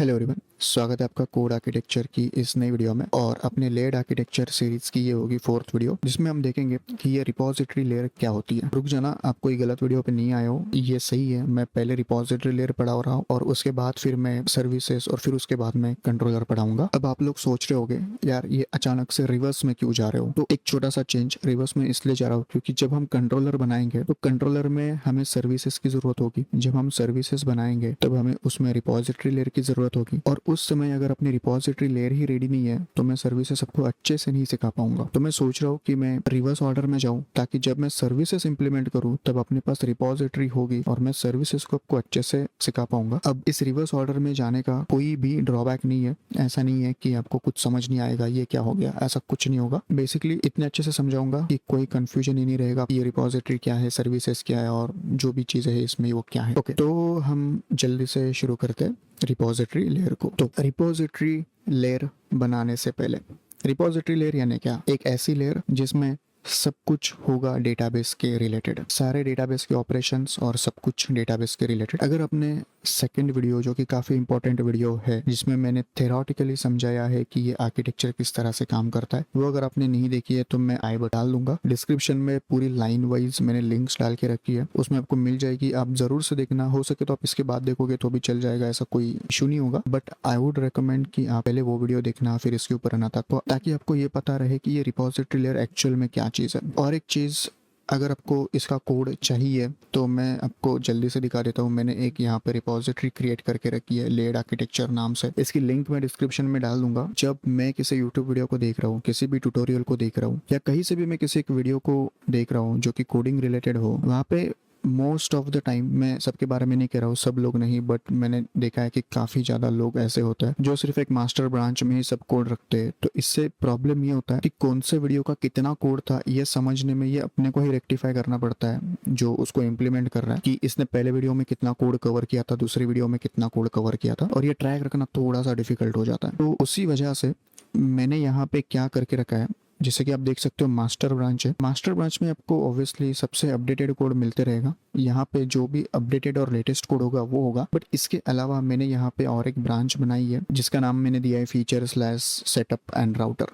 Hello everyone, स्वागत है आपका कोड आर्किटेक्चर की इस नई वीडियो में। और अपने लेयर्ड आर्किटेक्चर सीरीज की ये होगी 4th वीडियो, जिसमें हम देखेंगे कि ये रिपोजिटरी लेयर क्या होती है। रुक जाना, आप कोई गलत वीडियो पे नहीं आए हो, ये सही है। मैं पहले रिपोजिटरी लेयर पढ़ा रहा हूँ और उसके बाद फिर मैं सर्विसेज और फिर उसके बाद मैं कंट्रोलर पढ़ाऊंगा। अब आप लोग सोच रहे होगे यार ये अचानक से रिवर्स में क्यों जा रहे हो, तो एक छोटा सा चेंज। रिवर्स में इसलिए जा रहा हूँ क्योंकि जब हम कंट्रोलर बनाएंगे तो कंट्रोलर में हमें सर्विसेज की जरूरत होगी। जब हम सर्विसेज बनाएंगे तब हमें उसमें रिपोजिटरी लेयर की जरूरत होगी, और उस समय अगर अपनी रिपोजिटरी लेयर ही रेडी नहीं है तो मैं सर्विसेज सबको अच्छे से नहीं सिखा पाऊंगा। तो मैं सोच रहा हूँ कि मैं रिवर्स ऑर्डर में जाऊँ, ताकि जब मैं सर्विसेज इंप्लीमेंट करूँ तब अपने पास रिपोजिटरी होगी और मैं सर्विसेज को आपको अच्छे से सिखा पाऊंगा। अब इस रिवर्स ऑर्डर में जाने का कोई भी ड्रॉबैक नहीं है। ऐसा नहीं है कि आपको कुछ समझ नहीं आएगा, ये क्या हो गया, ऐसा कुछ नहीं होगा। बेसिकली इतने अच्छे से समझाऊंगा कि कोई कंफ्यूजन ही नहीं रहेगा। ये रिपोजिटरी क्या है, सर्विसेज क्या है और जो भी चीजें है इसमें वो क्या है। ओके, तो हम जल्दी से शुरू करते हैं रिपोजिटरी लेयर को। तो रिपोजिटरी लेयर बनाने से पहले, रिपोजिटरी लेयर यानी क्या? एक ऐसी लेयर जिसमें सब कुछ होगा डेटाबेस के रिलेटेड, सारे डेटाबेस के ऑपरेशंस और सब कुछ डेटाबेस के रिलेटेड। अगर अपने सेकंड वीडियो, जो कि काफ़ी इंपॉर्टेंट वीडियो है जिसमें मैंने थेरोटिकली समझाया है कि ये आर्किटेक्चर किस तरह से काम करता है, वो अगर आपने नहीं देखी है तो मैं आई बटन डाल दूंगा डिस्क्रिप्शन में। पूरी लाइन वाइज मैंने लिंक्स डाल के रखी है, उसमें आपको मिल जाएगी। आप जरूर से देखना, हो सके तो आप इसके बाद देखोगे तो भी चल जाएगा, ऐसा कोई इशू नहीं होगा। बट आई वुड रिकमेंड कि आप पहले वो वीडियो देखना फिर इसके ऊपर आना, ताकि आपको ये पता रहे कि ये रिपोजिटरी लेयर एक्चुअल में क्या चीज़ है। और एक चीज़, अगर आपको इसका कोड चाहिए तो मैं आपको जल्दी से दिखा देता हूँ। मैंने एक यहाँ पे रिपोजिटरी क्रिएट करके रखी है लेयर्ड आर्किटेक्चर नाम से। इसकी लिंक मैं डिस्क्रिप्शन में डाल दूंगा। जब मैं किसी यूट्यूब वीडियो को देख रहा हूँ, किसी भी ट्यूटोरियल को देख रहा हूँ, या कहीं से भी मैं किसी एक वीडियो को देख रहा हूँ जो कि कोडिंग रिलेटेड हो, वहाँ पे मोस्ट ऑफ द टाइम, मैं सबके बारे में नहीं कह रहा हूँ, सब लोग नहीं, बट मैंने देखा है कि काफ़ी ज़्यादा लोग ऐसे होते हैं जो सिर्फ एक मास्टर ब्रांच में ही सब कोड रखते हैं। तो इससे प्रॉब्लम ये होता है कि कौन से वीडियो का कितना कोड था ये समझने में ये अपने को ही रेक्टिफाई करना पड़ता है, जो उसको इम्प्लीमेंट कर रहा है, कि इसने पहले वीडियो में कितना कोड कवर किया था, दूसरी वीडियो में कितना कोड कवर किया था, और ये ट्रैक रखना थोड़ा सा डिफिकल्ट हो जाता है। तो उसी वजह से मैंने यहाँ पे क्या करके रखा है, जैसे कि आप देख सकते हो मास्टर ब्रांच है। मास्टर ब्रांच में आपको ऑब्वियसली सबसे अपडेटेड कोड मिलते रहेगा। यहाँ पे जो भी अपडेटेड और लेटेस्ट कोड होगा वो होगा। बट इसके अलावा मैंने यहाँ पे और एक ब्रांच बनाई है जिसका नाम मैंने दिया है feature slash setup and router.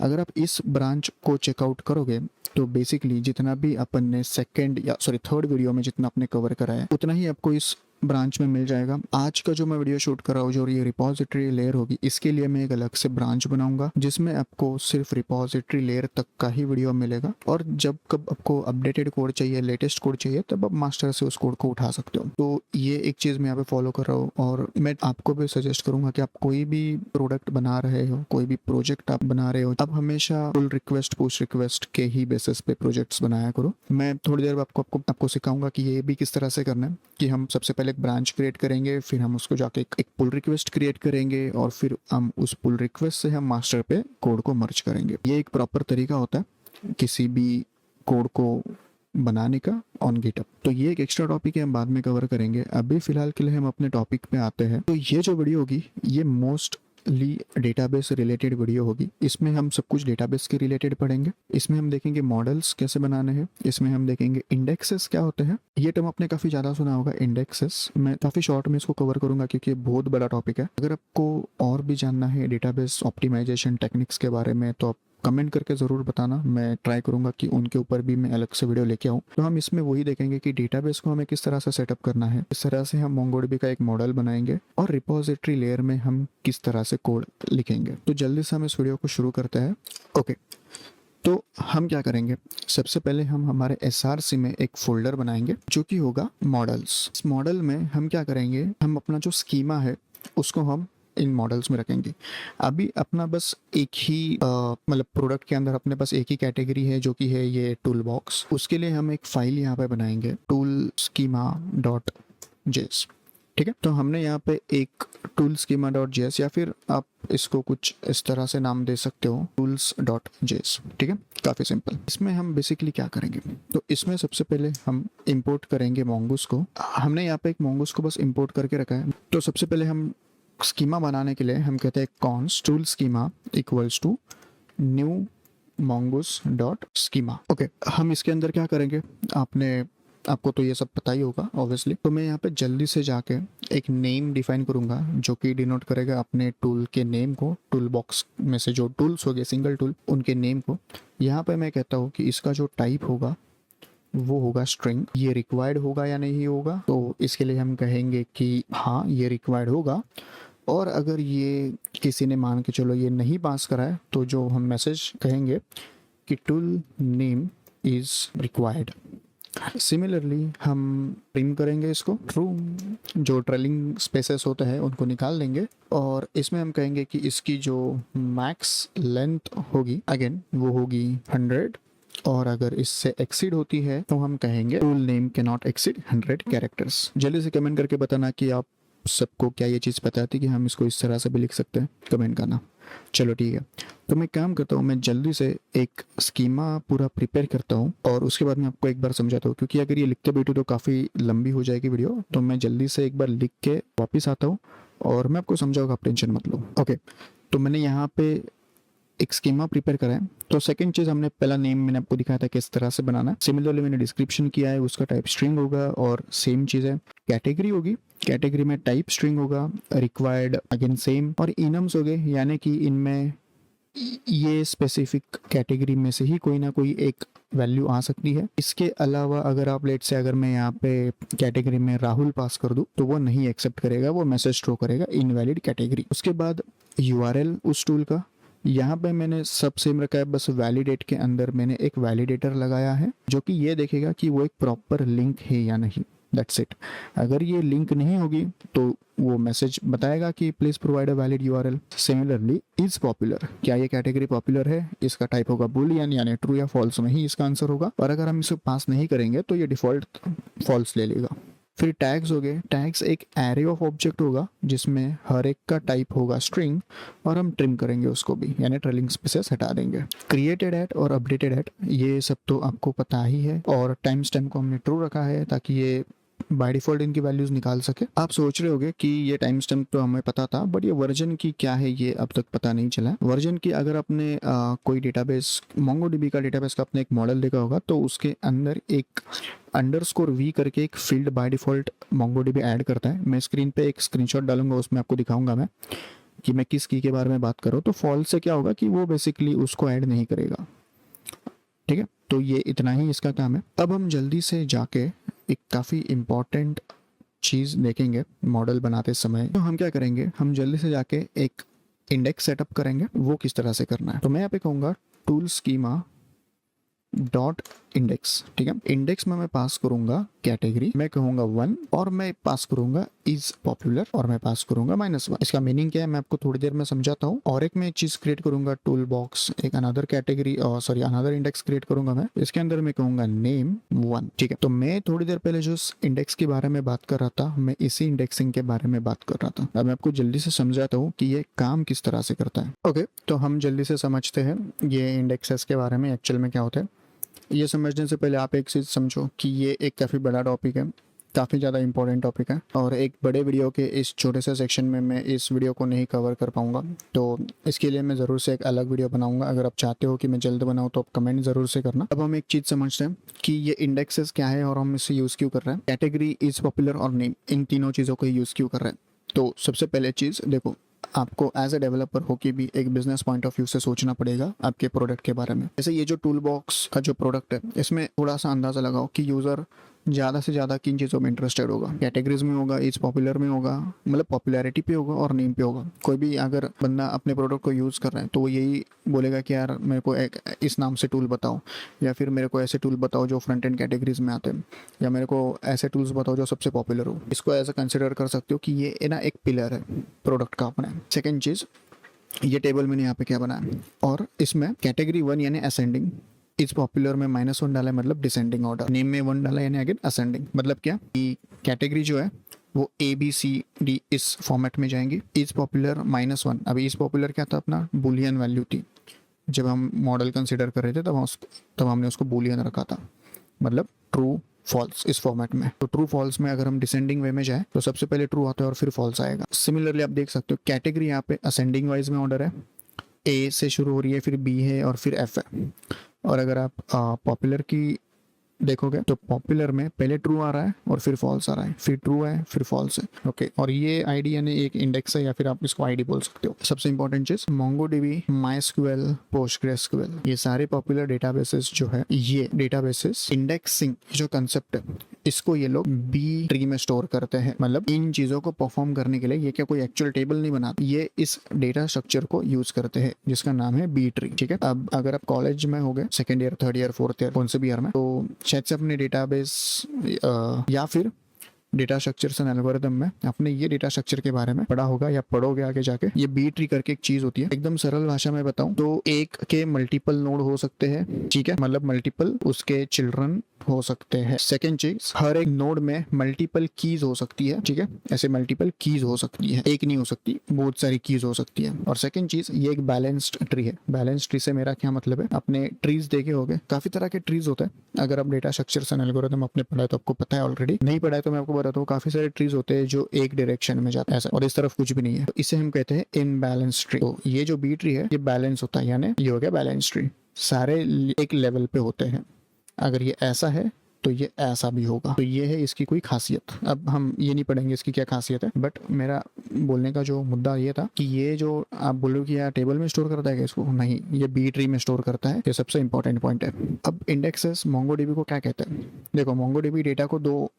अगर आप इस ब्रांच को चेकआउट करोगे तो बेसिकली जितना भी अपन ने थर्ड वीडियो में जितना आपने कवर करा है उतना ही आपको इस ब्रांच में मिल जाएगा। आज का जो मैं वीडियो शूट कर रहा हूँ, जो ये रिपोजिटरी लेयर होगी, इसके लिए मैं एक अलग से ब्रांच बनाऊंगा जिसमें आपको सिर्फ रिपोजिटरी लेयर तक का ही वीडियो मिलेगा। और जब कब आपको अपडेटेड कोड चाहिए, लेटेस्ट कोड चाहिए, तब आप मास्टर से उस कोड को उठा सकते हो। तो ये एक चीज़ मैं यहाँ पे फॉलो कर रहा हूँ। और मैं आपको भी सजेस्ट करूंगा कि आप कोई भी प्रोडक्ट बना रहे हो, कोई भी प्रोजेक्ट आप बना रहे हो, अब हमेशा पुल रिक्वेस्ट पुश रिक्वेस्ट के ही बेसिस पे प्रोजेक्ट्स बनाया करो। मैं थोड़ी देर आपको सिखाऊंगा कि ये भी किस तरह से करना है। कि हम सबसे पहले एक ब्रांच क्रिएट करेंगे, फिर हम उसको जाके एक पुल रिक्वेस्ट क्रिएट करेंगे, और फिर हम उस पुल रिक्वेस्ट से हम मास्टर पे कोड को मर्ज करेंगे। ये एक प्रॉपर तरीका होता है किसी भी कोड को बनाने का ऑन गिटहब। तो ये एक एक्स्ट्रा टॉपिक है, हम बाद में कवर करेंगे। अभी फिलहाल के लिए हम अपने टॉपिक पे आते हैं। तो ये जो वीडियो होगी ये मोस्ट डेटाबेस रिलेटेड वीडियो होगी। इसमें हम सब कुछ डेटाबेस के रिलेटेड पढ़ेंगे। इसमें हम देखेंगे मॉडल्स कैसे बनाने हैं। इसमें हम देखेंगे इंडेक्सेस क्या होते हैं। ये टर्म आपने काफी ज्यादा सुना होगा, इंडेक्सेस। मैं काफी शॉर्ट में इसको कवर करूंगा क्योंकि ये बहुत बड़ा टॉपिक है। अगर आपको और भी जानना है डेटाबेस ऑप्टिमाइजेशन टेक्निक्स के बारे में तो आप कमेंट करके ज़रूर बताना। मैं ट्राई करूंगा कि उनके ऊपर भी मैं अलग से वीडियो लेके आऊँ। तो हम इसमें वही देखेंगे कि डेटाबेस को हमें किस तरह से सेटअप करना है, किस तरह से हम मोंगोडीबी का एक मॉडल बनाएंगे, और रिपोजिटरी लेयर में हम किस तरह से कोड लिखेंगे। तो जल्दी से हम इस वीडियो को शुरू करते हैं। ओके, तो हम क्या करेंगे, सबसे पहले हम हमारे SRC में एक फोल्डर बनाएंगे जो कि होगा मॉडल्स। इस मॉडल में हम क्या करेंगे, हम अपना जो स्कीमा है उसको हम इन मॉडल्स में रखेंगे। अभी अपना बस एक ही मतलब प्रोडक्ट के अंदर अपने पास एक ही कैटेगरी है जो कि है ये टूल बॉक्स। उसके लिए हम एक फाइल यहाँ पे बनाएंगे टूल स्कीमा डॉट जेस। ठीक है, तो हमने यहाँ पे एक टूल स्कीमा डॉट जेस, या फिर आप इसको कुछ इस तरह से नाम दे सकते हो, टूल्स डॉट जेस। ठीक है, काफ़ी सिंपल। इसमें हम बेसिकली क्या करेंगे, तो इसमें सबसे पहले हम इंपोर्ट करेंगे मोंगूस को। हमने यहाँ पे एक मोंगूस को बस इंपोर्ट करके रखा है। तो सबसे पहले हम स्कीमा बनाने के लिए हम कहते हैं const tool schema equals to new mongoose dot schema. Okay, हम इसके अंदर क्या करेंगे, आपने आपको तो ये सब पता ही होगा ऑब्वियसली। तो मैं यहाँ पे जल्दी से जाके एक नेम डिफाइन करूंगा जो कि डिनोट करेगा अपने टूल के नेम को, टूल बॉक्स में से जो टूल्स हो गए सिंगल टूल उनके नेम को। यहाँ पे मैं कहता हूँ कि इसका जो टाइप होगा वो होगा स्ट्रिंग। ये रिक्वायर्ड होगा या नहीं होगा, तो इसके लिए हम कहेंगे कि हाँ ये रिक्वायर्ड होगा। और अगर ये किसी ने मान के चलो ये नहीं पास करा है, तो जो हम मैसेज कहेंगे कि tool name is required. Similarly हम ट्रिम करेंगे इसको, ट्रू जो ट्रेलिंग स्पेसेस होते हैं उनको निकाल देंगे और इसमें हम कहेंगे कि इसकी जो मैक्स लेंथ होगी अगेन वो होगी 100 और अगर इससे एक्सीड होती है तो हम कहेंगे tool name can not exceed 100 characters. जल्दी से कमेंट करके बताना कि आप सबको क्या ये चीज़ पता थी कि हम इसको इस तरह से भी लिख सकते हैं, कमेंट करना। चलो ठीक है, तो मैं काम करता हूँ, मैं जल्दी से एक स्कीमा पूरा प्रिपेयर करता हूँ और उसके बाद मैं आपको एक बार समझाता हूँ, क्योंकि अगर ये लिखते बैठूँ तो काफ़ी लंबी हो जाएगी वीडियो। तो मैं जल्दी से एक बार लिख के वापस आता हूँ और मैं आपको समझाऊंगा, आप टेंशन मत लो। ओके, तो मैंने यहाँ पे एक स्कीमा प्रिपेयर करा है। तो सेकंड चीज़, हमने पहला नेम मैंने आपको दिखाया था किस तरह से बनाना है। सिमिलरली मैंने डिस्क्रिप्शन किया है, उसका टाइप स्ट्रिंग होगा और सेम चीज़ है कैटेगरी होगी, कैटेगरी में टाइप स्ट्रिंग होगा, रिक्वायर्ड अगेन सेम, और इनम्स हो गए यानी कि इनमें ये स्पेसिफिक कैटेगरी में से ही कोई ना कोई एक वैल्यू आ सकती है। इसके अलावा अगर आप लेट से अगर मैं यहाँ पे कैटेगरी में राहुल पास कर दूं तो वो नहीं एक्सेप्ट करेगा, वो मैसेज थ्रो करेगा इनवैलिड कैटेगरी। उसके बाद यूआरएल उस टूल का, यहाँ पे मैंने सब सेम रखा है, बस वैलिडेट के अंदर मैंने एक वैलिडेटर लगाया है जो कि ये देखेगा कि वो एक प्रॉपर लिंक है या नहीं, दैट्स इट। अगर ये लिंक नहीं होगी तो वो मैसेज बताएगा कि please provide a valid URL. Similarly is popular, क्या ये कैटेगरी पॉपुलर है, इसका टाइप होगा बूलियन यानी ट्रू या फॉल्स में ही इसका आंसर होगा, और अगर हम इसे पास नहीं करेंगे तो ये डिफॉल्ट फॉल्स ले लेगा। फिर टैग्स हो गए, टैग्स एक एरे ऑफ ऑब्जेक्ट होगा जिसमें हर एक का टाइप होगा स्ट्रिंग और हम ट्रिम करेंगे उसको भी, यानी ट्रेलिंग स्पेसेस हटा देंगे। क्रिएटेड एट और अपडेटेड एट ये सब तो आपको पता ही है, और टाइम स्टैम्प को हमने ट्रू रखा है ताकि ये बाय डिफॉल्ट इनकी वैल्यूज निकाल सके। आप सोच रहे होगे कि ये टाइम स्टैम्प तो हमें पता था, बट ये वर्जन की क्या है ये अब तक पता नहीं चला। वर्जन की अगर आपने कोई डेटाबेस, मोंगोडीबी का डेटाबेस का आपने एक मॉडल देखा होगा तो उसके अंदर एक अंडरस्कोर वी करके एक field by default MongoDB add करता है। मैं स्क्रीन पे एक स्क्रीनशॉट डालूंगा, उसमें आपको दिखाऊंगा मैं कि मैं किस की के बारे में बात कर रहा हूँ। तो फॉल्स से क्या होगा कि वो बेसिकली उसको ऐड नहीं करेगा, ठीक है। तो ये इतना ही इसका काम है। अब हम जल्दी से जाके एक काफ़ी इम्पॉर्टेंट चीज़ देखेंगे मॉडल बनाते समय। तो हम क्या करेंगे, हम जल्दी से जाके एक इंडेक्स सेटअप करेंगे, वो किस तरह से करना है। तो मैं यहाँ पे कहूँगा टूल स्कीमा डॉट इंडेक्स, ठीक है। इंडेक्स में मैं पास करूंगा कैटेगरी, मैं कहूंगा 1 और मैं पास करूंगा इज पॉपुलर और मैं पास करूंगा -1। इसका मीनिंग क्या है मैं आपको थोड़ी देर में समझाता हूँ। और एक मैं चीज क्रिएट करूंगा टूल बॉक्स, एक another category sorry another index create करूंगा मैं, इसके अंदर मैं कहूंगा नेम 1, ठीक है। तो मैं थोड़ी देर पहले जो इंडेक्स के बारे में बात कर रहा था, मैं इसी इंडेक्सिंग के बारे में बात कर रहा था। अब मैं आपको जल्दी से समझाता हूँ कि ये काम किस तरह से करता है। ओके, तो हम जल्दी से समझते हैं ये इंडेक्सेस के बारे में एक्चुअल में क्या होता है। ये समझने से पहले आप एक चीज़ समझो कि ये एक काफ़ी बड़ा टॉपिक है, काफ़ी ज़्यादा इंपॉर्टेंट टॉपिक है, और एक बड़े वीडियो के इस छोटे से सेक्शन में मैं इस वीडियो को नहीं कवर कर पाऊंगा। तो इसके लिए मैं ज़रूर से एक अलग वीडियो बनाऊंगा। अगर आप चाहते हो कि मैं जल्द बनाऊं तो आप कमेंट ज़रूर से करना। अब हम एक चीज़ समझते हैं कि ये इंडेक्सेस क्या है और हम इसे यूज़ क्यों कर रहे हैं। कैटेगरी, इज पॉपुलर और नेम, इन तीनों चीज़ों को यूज़ क्यों कर रहे हैं। तो सबसे पहले चीज़ देखो, आपको एज ए डेवलपर होके भी एक बिजनेस पॉइंट ऑफ व्यू से सोचना पड़ेगा आपके प्रोडक्ट के बारे में। जैसे ये जो टूल बॉक्स का जो प्रोडक्ट है, इसमें थोड़ा सा अंदाजा लगाओ कि यूज़र ज़्यादा से ज़्यादा किन चीज़ों में इंटरेस्टेड होगा। कैटेगरीज में होगा, इज पॉपुलर में होगा, मतलब पॉपुलैरिटी पे होगा, और नेम पे होगा। कोई भी अगर बंदा अपने प्रोडक्ट को यूज़ कर रहा है तो वो यही बोलेगा कि यार मेरे को एक इस नाम से टूल बताओ, या फिर मेरे को ऐसे टूल बताओ जो फ्रंट एंड कैटेगरीज में आते हैं, या मेरे को ऐसे टूल्स बताओ जो सबसे पॉपुलर हो। इसको ऐसा कंसिडर कर सकते हो कि ये ना एक पिलर है प्रोडक्ट का अपना। सेकेंड चीज़, ये टेबल मैंने यहाँ पे क्या बनाया, और इसमें कैटेगरी 1 यानी असेंडिंग, इज पॉपुलर में -1 डाला है मतलब डिसेंडिंग ऑर्डर, नेम में 1 डाला यानी अगेन असेंडिंग। मतलब क्या कि कैटेगरी जो है वो ABCD इस फॉर्मेट में जाएंगी। इज पॉपुलर -1, अभी इज पॉपुलर क्या था अपना, बुलियन वैल्यू थी। जब हम मॉडल कंसिडर कर रहे थे तब हमने उसको बुलियन रखा था, मतलब ट्रू फॉल्स इस फॉर्मेट में। तो ट्रू फॉल्स में अगर हम डिसेंडिंग वे में जाए तो सबसे पहले ट्रू आता है और फिर फॉल्स आएगा। सिमिलरली आप देख सकते हो कैटेगरी यहाँ पे असेंडिंग वाइज में ऑर्डर है, A से शुरू हो रही है, फिर B है और फिर F है। और अगर आप पॉपुलर की देखोगे तो पॉपुलर में पहले ट्रू आ रहा है और फिर फॉल्स आ रहा है, फिर ट्रू है फिर फॉल्स है। ओके, और ये आईडी यानी एक इंडेक्स है या फिर आप इसको आईडी बोल सकते हो। सबसे इंपॉर्टेंट चीज, मोंगोडीबी, माइस्क्यूएल, पोस्टग्रेसक्यूएल, ये सारे पॉपुलर डेटाबेसेस जो है, ये डेटाबेसेस इंडेक्सिंग जो कंसेप्ट है इसको ये लोग बी ट्री में स्टोर करते हैं। मतलब इन चीजों को परफॉर्म करने के लिए ये क्या कोई एक्चुअल टेबल नहीं बनाते, ये इस डेटा स्ट्रक्चर को यूज करते हैं जिसका नाम है बी ट्री। ठीक है, अब अगर आप कॉलेज में हो गए, second year, third year, fourth year, कौन से भी ईयर में, तो शायद से अपने डेटाबेस या फिर डेटा स्ट्रक्चर्स एंड एल्गोरिथम में आपने ये डेटा स्ट्रक्चर के बारे में पढ़ा होगा या पढ़ोगे आगे जाके। ये बी ट्री करके एक चीज होती है। एकदम सरल भाषा में बताऊं तो एक के मल्टीपल नोड हो सकते हैं। ठीक है, मतलब मल्टीपल उसके चिल्ड्रन हो सकते हैं। सेकेंड चीज, हर एक नोड में मल्टीपल कीज हो सकती है। ठीक है, ऐसे मल्टीपल कीज हो सकती है, एक नहीं हो सकती, बहुत सारी कीज हो सकती है। और सेकेंड चीज, ये एक बैलेंस्ड ट्री है। बैलेंस्ड ट्री से मेरा क्या मतलब है, अपने ट्रीज देखे होंगे, काफी तरह के ट्रीज होते हैं। अगर आप डेटा स्ट्रक्चर्स एंड एल्गोरिथम आपने पढ़ा है तो आपको पता है ऑलरेडी, नहीं पढ़ा है तो मैं आपको बताता हूँ। काफी सारे ट्रीज होते हैं जो एक डायरेक्शन में जाते हैं ऐसा, और इस तरफ कुछ भी नहीं है, तो इसे हम कहते हैं इनबैलेंस ट्री। तो ये जो बी ट्री है ये बैलेंस होता है, यानी ये हो गया बैलेंस ट्री, सारे एक लेवल पे होते हैं। अगर ये ऐसा है तो ये ऐसा भी होगा। तो ये है इसकी कोई खासियत। अब हम ये नहीं पढ़ेंगे इसकी क्या खासियत है, बट मेरा बोलने का जो मुद्दा ये था कि ये जो आप बोलो कि यार टेबल में स्टोर करता है इसको, नहीं, ये बी ट्री में स्टोर करता है। ये सबसे इंपॉर्टेंट पॉइंट है। अब इंडेक्सेस मोंगोडीबी को क्या कहते हैं, देखो मोंगोडीबी डेटा को दो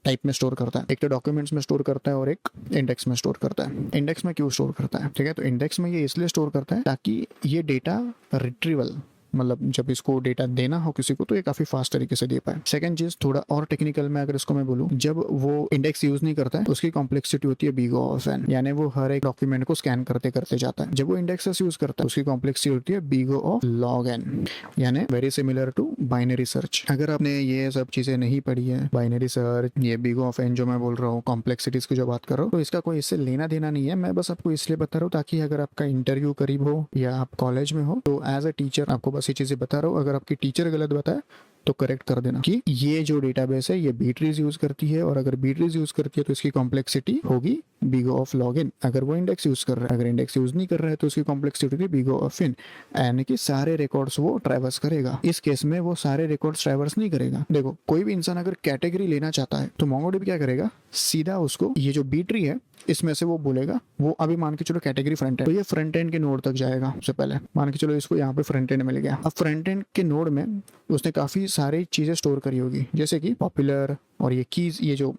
टाइप में स्टोर करता है, एक तो डॉक्यूमेंट्स में स्टोर करता है और एक इंडेक्स में स्टोर करता है। इंडेक्स में क्यों स्टोर करता है, ठीक है, तो इंडेक्स में ये इसलिए स्टोर करता है ताकि ये डेटा रिट्रीवल, मतलब जब इसको डेटा देना हो किसी को तो ये काफी फास्ट तरीके से दे पाए। सेकंड चीज, थोड़ा और टेक्निकल में अगर इसको मैं बोलूं, जब वो इंडेक्स यूज नहीं करता है तो उसकी कॉम्प्लेक्सिटी होती है big O of n, यानी वो हर एक डॉक्यूमेंट को स्कैन करते करते जाता है। जब वो इंडेक्सेस यूज करता है उसकी कॉम्प्लेक्सिटी होती है big O of log n, यानी very similar to binary search. अगर आपने ये सब चीजें नहीं पढ़ी है, बाइनरी सर्च, ये big O of n जो मैं बोल रहा हूँ, कॉम्प्लेक्सिटीज की जो बात कर रहा हूँ, तो इसका कोई इससे लेना देना नहीं है। मैं बस आपको इसलिए बता रहा हूँ ताकि अगर आपका इंटरव्यू करीब हो या आप कॉलेज में हो तो एज अ टीचर आपको बस ये चीजें बता रहा हूँ। अगर आपकी टीचर गलत बताए तो करेक्ट कर देना कि ये जो डेटाबेस है ये बी ट्रीज यूज करती है, और अगर बी ट्रीज यूज करती है तो इसकी कॉम्प्लेक्सिटी होगी big O of log n। अगर वो इंडेक्स यूज कर रहा है, अगर इंडेक्स यूज नहीं कर रहा है तो उसकी कॉम्प्लेक्सिटी होगी big O of n, यानी कि सारे रिकॉर्ड्स वो ट्रैवर्स करेगा। इस केस में वो सारे रिकॉर्ड्स ट्रैवर्स नहीं करेगा। देखो, कोई भी इंसान अगर कैटेगरी लेना चाहता है तो मोंगोडीबी क्या करेगा, सीधा उसको ये जो बी ट्री है इसमें से वो बोलेगा, वो अभी मान के चलो कैटेगरी फ्रंट एंड, तो ये फ्रंट एंड के नोड तक जाएगा। सबसे पहले मान के चलो इसको यहाँ पे फ्रंट एंड मिल गया। अब फ्रंट एंड के नोड में उसने काफी सारी चीजें स्टोर करी होगी, जैसे कि पॉपुलर और ये कीज, ये जो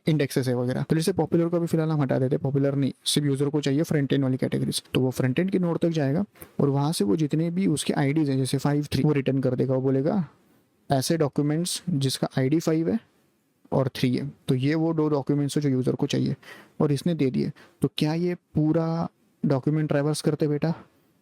इंडेक्सेस है वगैरह। तो जैसे पॉपुलर को भी फिलहाल हम हटा देते, पॉपुलर नहीं, सिर्फ यूजर को चाहिए फ्रंट एंड वाली कैटेगरीज, तो वो फ्रंट एंड के नोड तक जाएगा और वहां से वो जितने भी उसके आईडीज हैं, जैसे 5 3, वो रिटर्न कर देगा। वो बोलेगा ऐसे डॉक्यूमेंट्स जिसका आईडी 5 है और 3 है, तो ये वो दो डॉक्यूमेंट्स है जो यूजर को चाहिए और इसने दे दिए। तो क्या ये पूरा डॉक्यूमेंट ट्रैवर्स करते बेटा,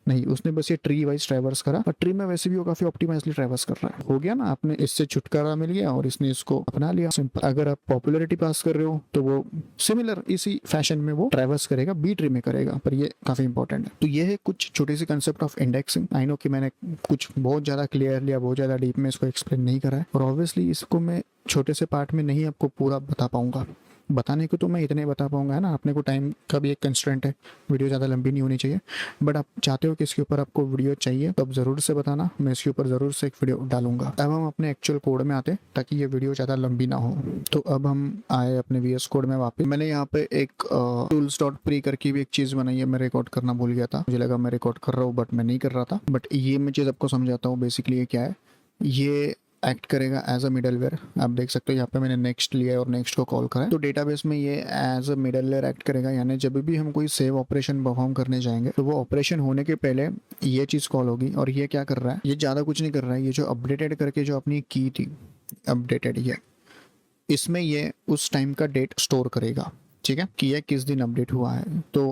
नहीं, उसने बस ये ट्री वाइज ट्रैवर्स करा, और ट्री में वैसे भी वो काफी ऑप्टिमाइजली ट्रैवर्स कर रहा है। हो गया ना, आपने इससे छुटकारा मिल गया और इसने इसको अपना लिया। सिंपल। अगर आप पॉपुलैरिटी पास कर रहे हो तो वो सिमिलर इसी फैशन में वो ट्रैवर्स करेगा, बी ट्री में करेगा, पर ये काफी इंपॉर्टेंट है। तो ये है कुछ छोटी सी concept of indexing. I know कि मैंने कुछ बहुत ज्यादा क्लियरली या बहुत ज्यादा डीप में इसको एक्सप्लेन नहीं करा है, और ऑब्वियसली इसको मैं छोटे से पार्ट में नहीं आपको पूरा बता पाऊंगा। बताने को तो मैं इतने बता पाऊंगा, है ना, अपने को टाइम का भी एक कंस्ट्रेंट है, वीडियो ज़्यादा लंबी नहीं होनी चाहिए। बट आप चाहते हो कि इसके ऊपर आपको वीडियो चाहिए तो आप ज़रूर से बताना, मैं इसके ऊपर ज़रूर से एक वीडियो डालूंगा। अब हम अपने एक्चुअल कोड में आते ताकि ये वीडियो ज़्यादा लंबी ना हो। तो अब हम आए अपने VS कोड में वापस। मैंने यहाँ पे एक tools.pre करके भी एक चीज़ बनाई है, मैं रिकॉर्ड करना भूल गया था, मुझे लगा मैं रिकॉर्ड कर रहा हूँ बट मैं नहीं कर रहा था। बट ये मैं चीज़ आपको समझाता हूँ। बेसिकली ये क्या है, ये एक्ट करेगा एज अ मिडलवेयर। आप देख सकते हो यहाँ पे मैंने नेक्स्ट लिया है और नेक्स्ट को कॉल करा है, तो डेटाबेस में ये एज अ मिडलवेयर एक्ट करेगा। यानी जब भी हम कोई सेव ऑपरेशन परफॉर्म करने जाएंगे तो वो ऑपरेशन होने के पहले ये चीज़ कॉल होगी। और ये क्या कर रहा है, ये ज़्यादा कुछ नहीं कर रहा है, ये जो अपडेटेड करके जो अपनी की थी अपडेटेड, ये इसमें ये उस टाइम का डेट स्टोर करेगा, ठीक है, कि ये किस दिन अपडेट हुआ है। तो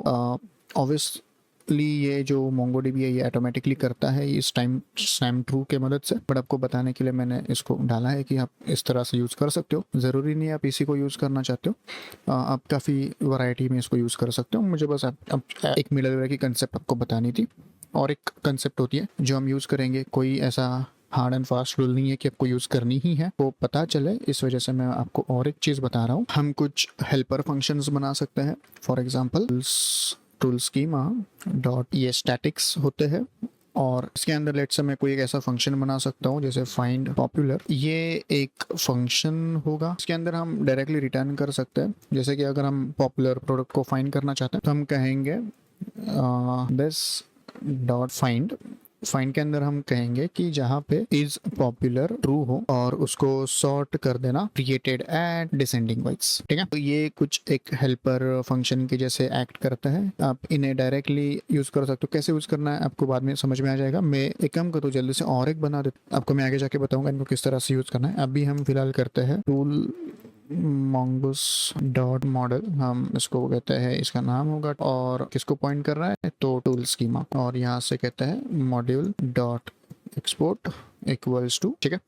ऑब्वियसली ये जो MongoDB है ये ऑटोमेटिकली करता है इस टाइम ट्रू के मदद से। बट आपको बताने के लिए मैंने इसको डाला है कि आप इस तरह से यूज़ कर सकते हो। ज़रूरी नहीं आप इसी को यूज़ करना चाहते हो, आप काफ़ी वैरायटी में इसको यूज़ कर सकते हो। मुझे बस आप एक मिडलवेयर की कंसेप्ट आपको बतानी थी। और एक कंसेप्ट होती है जो हम यूज़ करेंगे, कोई ऐसा हार्ड एंड फास्ट रूल नहीं है कि आपको यूज़ करनी ही है, वो पता चले इस वजह से मैं आपको और एक चीज़ बता रहा हूँ। हम कुछ हेल्पर फंक्शंस बना सकते हैं। For example tool schema dot, ये स्टैटिक्स होते हैं और इसके अंदर लेट्स से मैं कोई एक ऐसा फंक्शन बना सकता हूँ जैसे फाइंड पॉपुलर। ये एक फंक्शन होगा, इसके अंदर हम डायरेक्टली रिटर्न कर सकते हैं। जैसे कि अगर हम पॉपुलर प्रोडक्ट को फाइंड करना चाहते हैं तो हम कहेंगे दिस डॉट फाइंड। फाइंड के अंदर हम कहेंगे कि जहाँ पे इज पॉपुलर ट्रू हो और उसको सॉर्ट कर देना क्रिएटेड एट डिसेंडिंग वाइज। ठीक है, तो ये कुछ एक हेल्पर फंक्शन के जैसे एक्ट करता है। आप इन्हें डायरेक्टली यूज कर सकते हो। कैसे यूज करना है आपको बाद में समझ में आ जाएगा। मैं एक काम करता हूँ, जल्दी से और एक बना देता हूँ, आपको मैं आगे जाके बताऊंगा इनको किस तरह से यूज करना है। अभी हम फिलहाल करते हैं टूल mongoose डॉट मॉडल, हम इसको कहते हैं, इसका नाम होगा और किसको पॉइंट कर रहा है तो टूल स्कीमा, और यहाँ से कहते हैं module dot export equals to. ठीक है,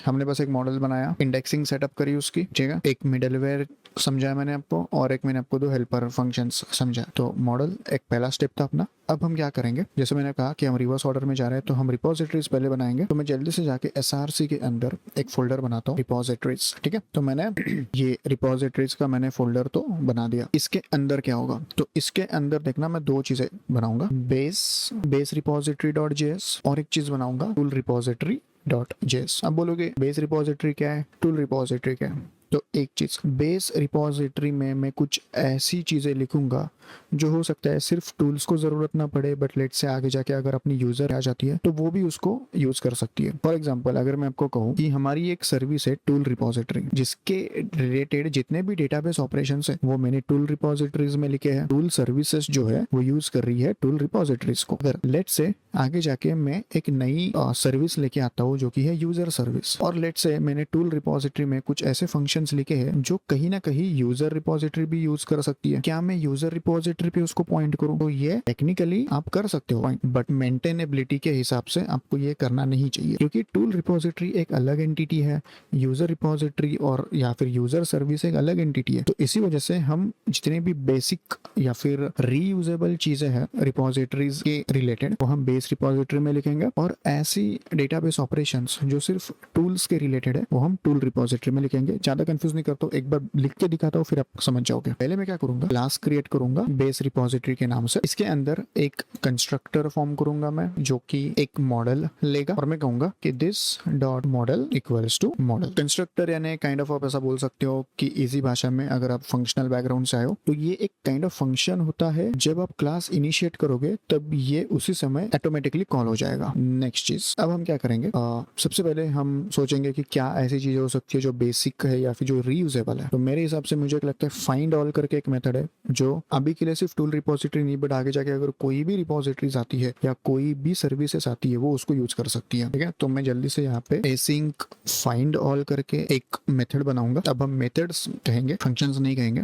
हमने बस एक मॉडल बनाया, इंडेक्सिंग सेटअप करी उसकी। ठीक है, एक मिडलवेयर समझाया मैंने आपको और एक मैंने आपको दो हेल्पर फंक्शंस समझा। तो मॉडल एक पहला स्टेप था अपना। अब हम क्या करेंगे, जैसे मैंने कहा कि हम रिवर्स ऑर्डर में जा रहे हैं तो हम रिपोजिटरीज पहले बनाएंगे। तो मैं जल्दी से जाके SRC के अंदर एक फोल्डर बनाता हूँ रिपोजिटरीज। ठीक है, तो मैंने ये रिपोजिटरीज का मैंने फोल्डर तो बना दिया। इसके अंदर क्या होगा, तो इसके अंदर देखना मैं दो चीजें बनाऊंगा, बेस रिपोजिटरी डॉट जेएस और एक चीज बनाऊंगा टूल रिपोजिटरी डॉट जेएस। अब बोलोगे बेस रिपोजिटरी क्या है, टूल रिपोजिटरी क्या है। तो एक चीज, बेस रिपोजिटरी में मैं कुछ ऐसी चीजें लिखूंगा जो हो सकता है सिर्फ टूल्स को जरूरत ना पड़े, बट लेट से आगे जाके अगर अपनी यूजर आ जाती है तो वो भी उसको यूज कर सकती है। फॉर एग्जांपल अगर मैं आपको कहूँ कि हमारी एक सर्विस है टूल रिपोजिटरी, जिसके रिलेटेड जितने भी डेटाबेस ऑपरेशंस है वो मैंने टूल रिपोजिटरीज में लिखे हैं। टूल सर्विसेज जो है वो यूज कर रही है टूल रिपोजिटरीज को। अगर लेट से आगे जाके मैं एक नई सर्विस लेके आता हूँ जो कि है यूजर सर्विस, और लेट से मैंने टूल रिपोजिटरी में कुछ ऐसे फंक्शंस लिखे हैं जो कहीं ना कहीं यूजर रिपोजिटरी भी यूज कर सकती है। क्या मैं यूजर रिपोजिटरी पे उसको पॉइंट करूं, तो ये टेक्निकली आप कर सकते हो पॉइंट, बट मेंटेनेबिलिटी के हिसाब से आपको ये करना नहीं चाहिए, क्योंकि टूल रिपोजिटरी एक अलग एंटिटी है, यूजर रिपोजिटरी और या फिर यूजर सर्विस एक अलग एंटिटी है। तो इसी वजह से हम जितने भी बेसिक या फिर रीयूजेबल चीजें हैं रिपोजिटरीज के रिलेटेड वो हम बेस रिपोजिटरी में लिखेंगे, और ऐसी डेटाबेस ऑपरेशंस जो सिर्फ टूल्स के रिलेटेड है वो हम टूल रिपोजिटरी में लिखेंगे। ज्यादा कंफ्यूज नहीं करता हूँ, एक बार लिख के दिखाता हूँ फिर आप समझ जाओगे। पहले मैं क्या करूंगा, क्लास क्रिएट करूंगा बेस रिपोजिटरी के नाम से। इसके अंदर एक कंस्ट्रक्टर फॉर्म करूंगा मैं जो कि एक मॉडल लेगा, और मैं कहूंगा कि this dot model equals to model. Constructor यानी काइंड ऑफ आप ऐसा बोल सकते हो कि इजी भाषा में, अगर आप फंक्शनल बैकग्राउंड से आए हो तो ये एक काइंड ऑफ फंक्शन होता है। जब आप क्लास इनिशिएट करोगे तब ये उसी समय ऑटोमेटिकली कॉल हो जाएगा। नेक्स्ट चीज, अब हम क्या करेंगे, सबसे पहले हम सोचेंगे कि क्या ऐसी चीजें हो सकती है जो बेसिक है या फिर जो रीयूजेबल है। तो मेरे हिसाब से मुझे लगता है फाइंड ऑल करके एक मेथड है जो अभी के लिए सिर्फ टूल रिपोजिटरी नहीं, बट आगे जाके अगर कोई भी रिपोजिटरीज आती है या कोई भी सर्विसेज आती है वो उसको यूज कर सकती है। ठीक है, तो मैं जल्दी से यहाँ पे एसिंक फाइंड ऑल करके एक मेथड बनाऊंगा। अब हम मेथड्स कहेंगे, फंक्शंस नहीं कहेंगे।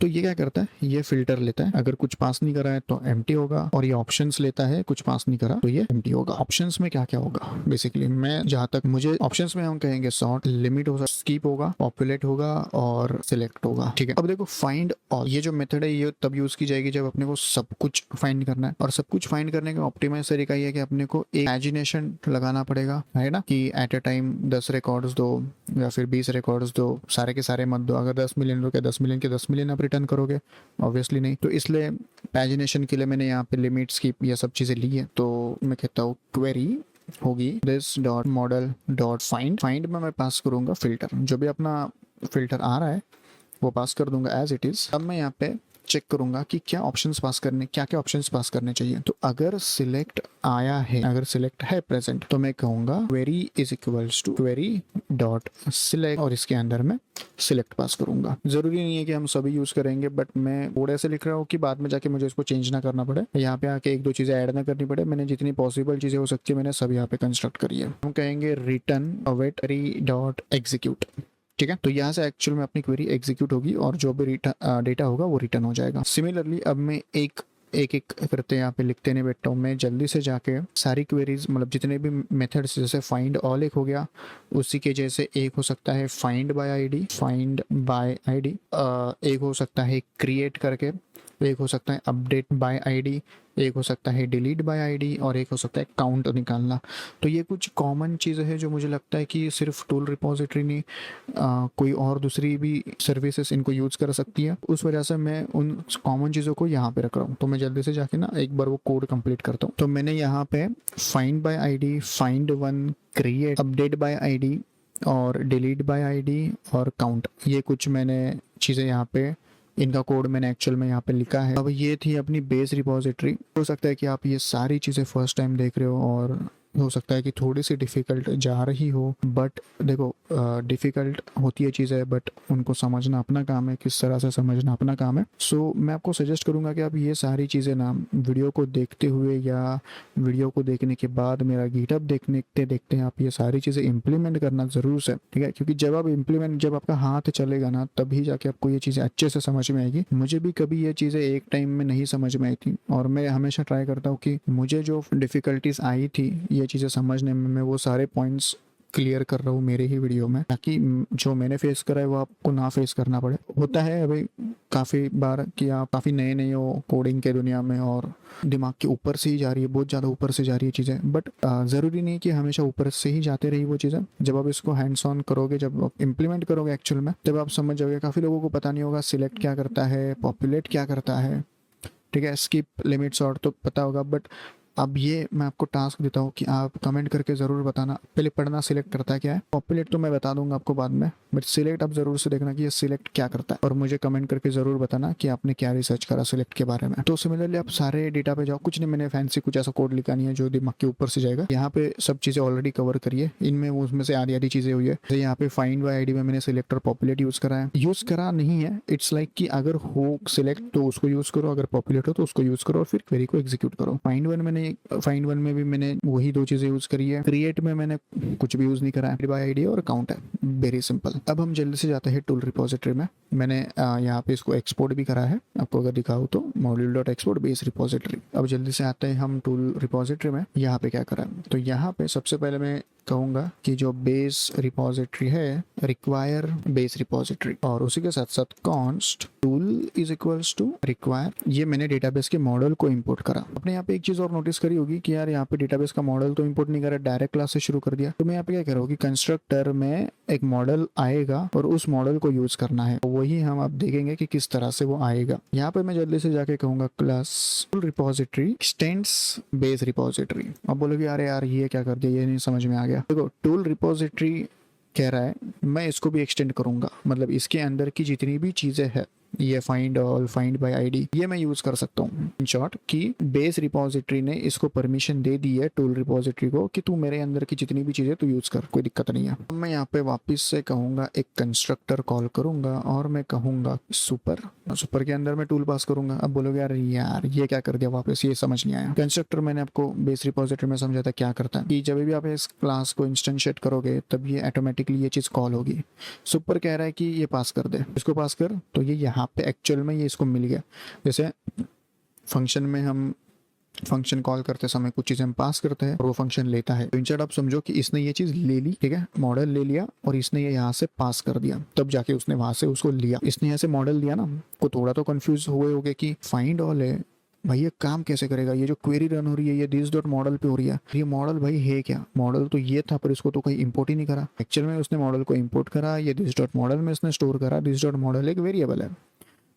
तो ये क्या करता है, ये फिल्टर लेता है, अगर कुछ पास नहीं करा है तो एम्प्टी होगा, और ये ऑप्शंस लेता है, कुछ पास नहीं करा तो ये एम्प्टी होगा। ऑप्शंस में क्या क्या होगा, बेसिकली मैं जहां तक मुझे ऑप्शंस में हम कहेंगे सॉर्ट, लिमिट होगा, स्कीप होगा, पॉपुलेट होगा और सिलेक्ट होगा। ठीक है, अब देखो फाइंड ऑल ये जो मेथड है ये तब यूज की जाएगी जब अपने को सब कुछ फाइंड करना है, और सब कुछ फाइंड करने का ऑप्टिमाइज तरीका ये है कि अपने को एक इमेजिनेशन लगाना पड़ेगा, है ना, कि एट ए टाइम 10 रिकॉर्ड्स दो या फिर 20 रिकॉर्ड्स दो, सारे के सारे मत दो। अगर 10 मिलियन रुपए 10 मिलियन के 10 मिलियन आप रिटर्न करोगे, ऑब्वियसली नहीं। तो इसलिए पैजिनेशन के लिए मैंने यहाँ पे लिमिट, स्किप, ये सब चीजें ली है। तो मैं कहता हूँ क्वेरी होगी this dot model dot find. Find में मैं पास करूंगा फिल्टर, जो भी अपना फिल्टर आ रहा है वो पास कर दूंगा एज इट इज। अब मैं यहाँ पे चेक करूंगा कि क्या ऑप्शंस पास करने, क्या क्या ऑप्शंस पास करने चाहिए। तो अगर सिलेक्ट आया है, अगर सिलेक्ट है प्रेजेंट, तो मैं कहूंगा query is equals to query dot select, और इसके अंदर मैं सिलेक्ट पास करूंगा। जरूरी नहीं है कि हम सभी यूज करेंगे, बट मैं थोड़ा ऐसे लिख रहा हूँ कि बाद में जाके मुझे इसको चेंज ना करना पड़े, यहाँ पे आके एक दो चीजें ऐड ना करनी पड़े। मैंने जितनी पॉसिबल चीजें हो सकती है मैंने सब यहाँ पे कंस्ट्रक्ट करी है। हम कहेंगे रिटर्न अवेट डॉट एग्जीक्यूट। ठीक है, तो यहाँ से एक्चुअल में अपनी क्वेरी एग्जीक्यूट होगी और जो भी डेटा होगा वो रिटर्न हो जाएगा। सिमिलरली अब मैं एक करते यहाँ पे लिखते नहीं बैठता हूँ, मैं जल्दी से जाके सारी क्वेरीज, मतलब जितने भी मेथड्स, जैसे फाइंड ऑल एक हो गया, उसी के जैसे एक हो सकता है फाइंड बाय आईडी, एक हो सकता है क्रिएट करके, तो एक हो सकता है अपडेट बाय आईडी, एक हो सकता है डिलीट बाय आईडी, और एक हो सकता है काउंट निकालना। तो ये कुछ कॉमन चीज़ें हैं जो मुझे लगता है कि सिर्फ टूल रिपोजिटरी नहीं, कोई और दूसरी भी सर्विसेज इनको यूज़ कर सकती है। उस वजह से मैं उन कॉमन चीज़ों को यहाँ पे रख रहा हूँ। तो मैं जल्दी से जाके ना एक बार वो कोड कंप्लीट करता हूँ। तो मैंने यहाँ पे find by ID, find one, create, update bye ID और डिलीट बाय आईडी और काउंट, ये कुछ मैंने चीज़ें यहाँ पे, इनका कोड मैंने एक्चुअल में यहाँ पे लिखा है। अब ये थी अपनी बेस रिपोजिटरी। हो सकता है कि आप ये सारी चीज़ें फर्स्ट टाइम देख रहे हो और हो सकता है कि थोड़ी सी डिफ़िकल्ट जा रही हो, बट देखो डिफ़िकल्ट होती है चीज़ें, बट उनको समझना अपना काम है, किस तरह से समझना अपना काम है। सो मैं आपको सजेस्ट करूँगा कि आप ये सारी चीज़ें ना वीडियो को देखते हुए या वीडियो को देखने के बाद मेरा गिटहब देखते देखते आप ये सारी चीज़ें इम्प्लीमेंट करना ज़रूर से, ठीक है? क्योंकि जब आपका हाथ चलेगा ना तभी जाके आपको ये चीज़ें अच्छे से समझ में आएगी। मुझे भी कभी ये चीज़ें एक टाइम में नहीं समझ में आई थी, और मैं हमेशा ट्राई करता हूँ कि मुझे जो डिफ़िकल्टीज आई थी ये चीज़ें समझने में, मैं वो सारे पॉइंट्स क्लियर कर रहा हूँ मेरे ही वीडियो में, ताकि जो मैंने फेस करा है वो आपको ना फेस करना पड़े। होता है अभी काफ़ी बार कि आप काफ़ी नए हो कोडिंग के दुनिया में और दिमाग के ऊपर से ही जा रही है, बहुत ज़्यादा ऊपर से जा रही है चीज़ें, बट ज़रूरी नहीं कि हमेशा ऊपर से ही जाते रही वो चीज़ें। जब आप इसको हैंड्स ऑन करोगे, जब आप इम्प्लीमेंट करोगे एक्चुअल में, तब आप समझ जाओगे। काफ़ी लोगों को पता नहीं होगा सिलेक्ट क्या करता है, पॉपुलेट क्या करता है, ठीक है, स्किप, लिमिट, सॉर्ट तो पता होगा, बट अब ये मैं आपको टास्क देता हूँ कि आप कमेंट करके ज़रूर बताना पहले पढ़ना सिलेक्ट करता है क्या है। पॉपुलेट तो मैं बता दूंगा आपको बाद में, बट सिलेक्ट आप ज़रूर से देखना कि ये सिलेक्ट क्या करता है, और मुझे कमेंट करके ज़रूर बताना कि आपने क्या रिसर्च करा सिलेक्ट के बारे में। तो सिमिलरली आप सारे डेटा पे जाओ, कुछ नहीं, मैंने फैंसी कुछ ऐसा कोड लिखा नहीं है जो दिमाग के ऊपर से जाएगा। यहाँ पे सब चीज़ें ऑलरेडी कवर करिए, इनमें उसमें से आधी आधी चीज़ें हुई है। जैसे यहाँ पे फाइंड बाय आईडी में मैंने सिलेक्ट और पॉपुलेट यूज़ करा है, यूज़ करा नहीं है, इट्स लाइक कि अगर हो सिलेक्ट तो उसको यूज़ करो, अगर पॉपुलेट हो तो उसको यूज़ करो और फिर क्वेरी को एग्जीक्यूट करो। फाइंड वन में भी मैंने वही दो चीजें यूज करी है। क्रिएट में मैंने कुछ भी यूज नहीं करा है, बाय आईडी और काउंट है, वेरी सिंपल। अब हम जल्दी से जाते हैं टूल रिपोजिटरी में। मैंने यहाँ पे इसको एक्सपोर्ट भी करा है, आपको अगर दिखाऊँ तो module.export बेस रिपोजिटरी। अब जल्दी से आते हैं हम टूल रिपोजिटरी में। यहाँ पे क्या करा है, तो यहाँ पे सबसे पहले मैं कहूँगा कि जो बेस रिपोजिटरी है, रिक्वायर बेस रिपोजिटरी, और उसी के साथ साथ const tool is equals to require, ये मैंने डेटाबेस के मॉडल को इंपोर्ट करा। अपने यहाँ पे एक चीज और नोटिस करी होगी कि यार यहाँ पे डेटाबेस का मॉडल तो इंपोर्ट नहीं करा, डायरेक्ट क्लास से शुरू कर दिया। तो मैं यहाँ पे क्या कर रहा हूँ कि कंस्ट्रक्टर में एक मॉडल आएगा और उस मॉडल को यूज करना है, वही हम अब देखेंगे कि किस तरह से वो आएगा। यहाँ पे मैं जल्दी से जाके कहूंगा class tool repository x tends base repository. अब बोलोगे अरे यार ये क्या कर दिया, ये नहीं समझ में आ गया। देखो टूल रिपोजिटरी कह रहा है मैं इसको भी एक्सटेंड करूंगा, मतलब इसके अंदर की जितनी भी चीजें है, ये find all, find by ID, ये मैं यूज कर सकता हूँ। इन शॉर्ट कि बेस रिपोजिटरी ने इसको परमिशन दे दी है टूल रिपोजिटरी को कि तू मेरे अंदर की जितनी भी चीजें तू यूज कर, कोई दिक्कत नहीं है। मैं यहाँ पे वापस से कहूंगा एक कंस्ट्रक्टर कॉल करूंगा और मैं कहूंगा सुपर के अंदर मैं टूल पास करूंगा। अब बोलोगे यार ये क्या कर दिया वापस, ये समझ नहीं आया। कंस्ट्रक्टर मैंने आपको बेस रिपोजिटरी में समझा था क्या करता है, कि जब भी आप इस क्लास को इंस्टेंशिएट करोगे तब ये ऑटोमेटिकली ये चीज कॉल होगी। सुपर कह रहा है कि ये पास कर दे, इसको पास कर, तो ये यहाँ पे एक्चुअल में ये इसको मिल गया। जैसे फंक्शन में हम फंक्शन कॉल करते समय कुछ चीजें हम पास करते हैं और वो फंक्शन लेता है। तो इंस्टेड आप समझो कि इसने ये चीज ले ली, ठीक है, मॉडल ले लिया और इसने ये यहाँ से पास कर दिया, तब जाके उसने वहां से उसको लिया। इसने यहाँ से मॉडल दिया ना, को थोड़ा तो कंफ्यूज हुए होगे कि फाइंड ऑल है भाई, ये काम कैसे करेगा, ये जो क्वेरी रन हो रही है ये दिस डॉट मॉडल पे हो रही है, ये मॉडल भाई है क्या, मॉडल तो ये था पर इसको तो कहीं इंपोर्ट ही नहीं करा। एक्चुअल में उसने मॉडल को इंपोर्ट करा, ये दिस डॉट मॉडल में इसने स्टोर करा, दिस डॉट मॉडल एक वेरिएबल है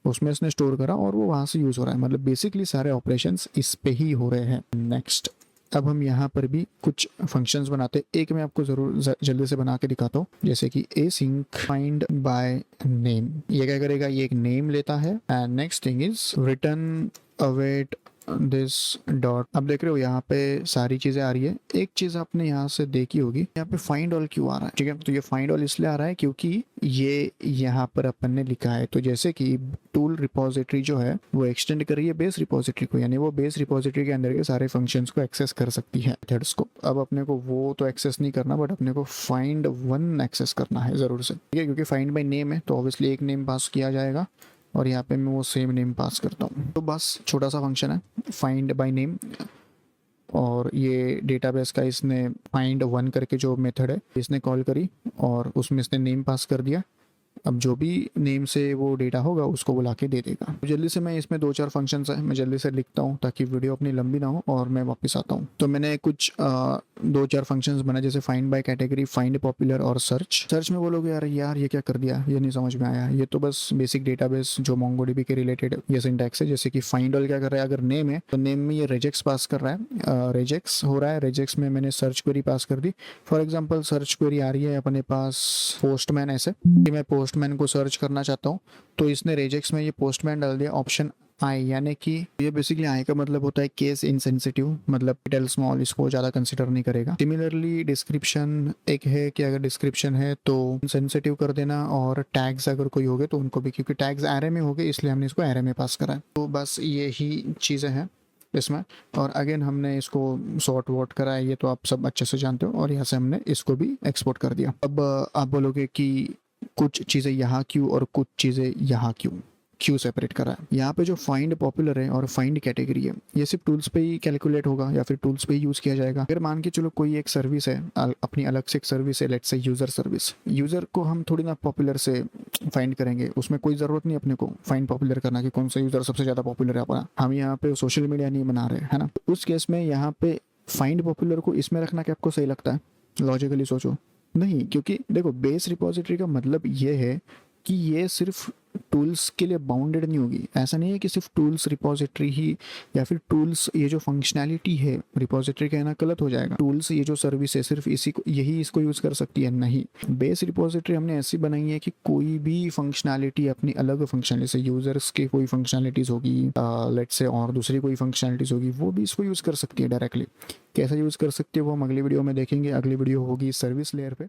उसमें इसने स्टोर करा और वो वहां से यूज हो रहा है, मतलब बेसिकली सारे ऑपरेशंस इस पे ही हो रहे हैं। नेक्स्ट अब हम यहाँ पर भी कुछ फंक्शंस बनाते हैं। एक मैं आपको जरूर जल्दी से बना के दिखाता हूँ, जैसे कि async find by name। ये क्या करेगा, ये एक नेम लेता है and next thing is return await this dot. अब देख रहे हो यहाँ पे सारी चीजें आ रही है। एक चीज आपने यहाँ से देखी होगी, यहाँ पे फाइंड ऑल क्यों आ रहा है, ठीक है, तो ये फाइंड ऑल इसलिए आ रहा है क्योंकि ये यहाँ पर अपन ने लिखा है। तो जैसे कि टूल रिपोजिटरी जो है वो एक्सटेंड कर रही है बेस रिपोजिटरी को, यानी वो बेस रिपोजिटरी के अंदर के सारे फंक्शंस को एक्सेस कर सकती है, मेथड्स को। अब अपने को वो तो एक्सेस नहीं करना, बट अपने को फाइंड वन एक्सेस करना है जरूर से, ठीक है, क्योंकि फाइंड बाय नेम है तो ऑब्वियसली एक नेम पास किया जाएगा और यहाँ पे मैं वो सेम नेम पास करता हूँ। तो बस छोटा सा फंक्शन है फाइंड बाय नेम, और ये डेटाबेस का इसने फाइंड वन करके जो मेथड है इसने कॉल करी और उसमें इसने नेम पास कर दिया अब जो भी नेम से वो डेटा होगा उसको बुला के दे देगा। तो जल्दी से मैं इसमें 2-4 फंक्शंस है, मैं जल्दी से लिखता हूँ ताकि वीडियो अपनी लंबी ना हो और मैं वापस आता हूँ। तो मैंने कुछ 2-4 फंक्शंस बनाए, जैसे find by category, find popular और सर्च। सर्च में बोलोगे यार ये क्या कर दिया, ये नहीं समझ में आया। ये तो बस बेसिक डेटाबेस जो मोंगोडीबी के रिलेटेड ये सिंटैक्स है। जैसे कि फाइंड ऑल क्या कर रहा है, अगर नेम है तो नेम में ये रेजेक्स पास कर रहा है, रेजेक्स हो रहा है। रेजेक्स में मैंने सर्च क्वेरी पास कर दी। फॉर एग्जाम्पल सर्च क्वेरी आ रही है अपने पास पोस्टमैन, ऐसे कि मैं पोस्टमैन को सर्च करना चाहता हूँ, तो इसने रेजेक्स में ये पोस्टमैन डाल दिया ऑप्शन आई, यानी कि ये बेसिकली आई का मतलब होता है केस इनसेंसिटिव, मतलब कैपिटल स्मॉल इसको ज़्यादा कंसिडर नहीं करेगा। सिमिलरली डिस्क्रिप्शन एक है कि अगर डिस्क्रिप्शन है तो सेंसिटिव कर देना, और टैग्स अगर कोई हो गए तो उनको भी, क्योंकि टैग्स एरे में हो गए इसलिए हमने इसको एरे में पास करा है। तो बस यही चीज़ें हैं इसमें। और अगेन हमने इसको सॉर्ट वॉट करा है, ये तो आप सब अच्छे से जानते हो, और यहाँ से हमने इसको भी एक्सपोर्ट कर दिया। अब आप बोलोगे कि कुछ चीज़ें यहाँ क्यों और कुछ चीज़ें यहाँ क्यों सेपरेट करा है। यहाँ पे जो फाइंड पॉपुलर है और फाइंड कैटेगरी है, ये सिर्फ टूल्स पे ही कैलकुलेट होगा या फिर टूल्स पे ही यूज़ किया जाएगा। अगर मान के चलो कोई एक सर्विस है, अपनी अलग से एक सर्विस है, let's say user service, user को हम थोड़ी ना पॉपुलर से फाइंड करेंगे, उसमें कोई ज़रूरत नहीं अपने को फाइंड पॉपुलर करना कि कौन सा यूज़र सबसे ज़्यादा पॉपुलर है अपना। हम यहाँ पे सोशल मीडिया नहीं बना रहे है ना। उस केस में यहाँ पे फाइंड पॉपुलर को इसमें रखना क्या आपको सही लगता है? लॉजिकली सोचो, नहीं, क्योंकि देखो बेस रिपोजिटरी का मतलब ये है कि ये सिर्फ टूल्स के लिए बाउंडेड नहीं होगी। ऐसा नहीं है कि सिर्फ टूल्स रिपोजिटरी ही, या फिर टूल्स ये जो फंक्शनैलिटी है, रिपोजिटरी कहना गलत हो जाएगा। टूल्स ये जो सर्विस है सिर्फ इसी को, यही इसको यूज़ कर सकती है, नहीं। बेस रिपोजिटरी हमने ऐसी बनाई है कि कोई भी फंक्शनैलिटी अपनी अलग फंक्शनैलिटी से, यूजर्स के कोई फंक्शनैलिटीज़ होगी लेट्स से, और दूसरी कोई फंक्शनैलिटीज़ होगी, वो भी इसको यूज़ कर सकती है डायरेक्टली। कैसे यूज़ कर सकती है वो हम अगली वीडियो में देखेंगे। अगली वीडियो होगी सर्विस लेयर पे।